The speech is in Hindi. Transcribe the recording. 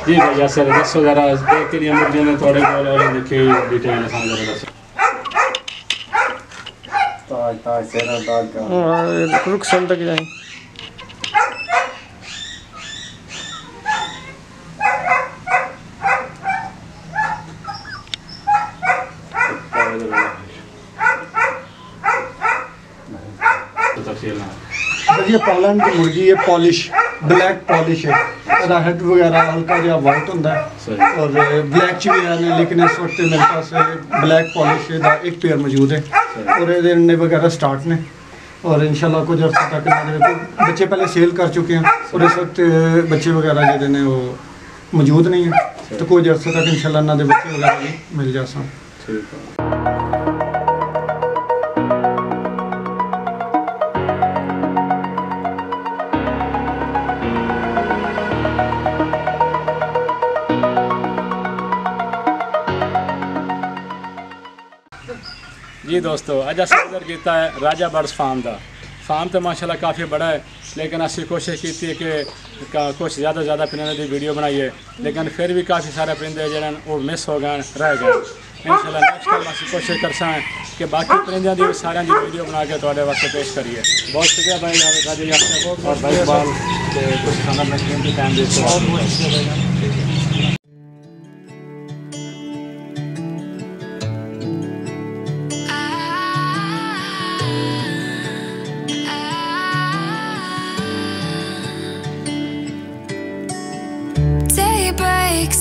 जी भाई जैसे दस वगैरह देख के मुर्गियों में थोड़े बहुत देखिए डिटेल दस ताज ताज सेरा ताज का रुक सन तक जाए। ये पोलैंड की मुर्गी है, पॉलिश ब्लैक पॉलिश है, हेड वगैरह हल्का जो वाइट होता है और ब्लैक च भी है, लेकिन इस वक्त मेरे पास ब्लैक पॉलिश का एक पेयर मौजूद है और ये अंडे वगैरह स्टार्ट ने और इंशाल्लाह कुछ अर्से तक बच्चे पहले सेल कर चुके हैं और इस वक्त बच्चे वगैरह जो ने वो मौजूद नहीं है, तो कुछ अर्से तक इंशाल्लाह इन्होंने बच्चे वगैरह भी मिल जा सन। जी दोस्तों अज अस ऑर्डर किया है राजा बर्ड्स फार्म का। फार्म तो माशाल्लाह काफ़ी बड़ा है, लेकिन असी कोशिश की है कि कुछ ज़्यादा परिंदे की वीडियो बनाइए, लेकिन फिर भी काफ़ी सारे परिंदे जो वो मिस हो गए रह गए। इंशाल्लाह नेक्स्ट टाइम असी कोशिश कर सकते हैं कि बाकी परिंदों की सारे की वीडियो बना के थोड़े वास्ते पेश करिए। बहुत शुक्रिया भाई राजा जी आपका और भाई इकबाल कुछ खाना में कीमती टाइम देते हैं। बहुत शुक्रिया। breaks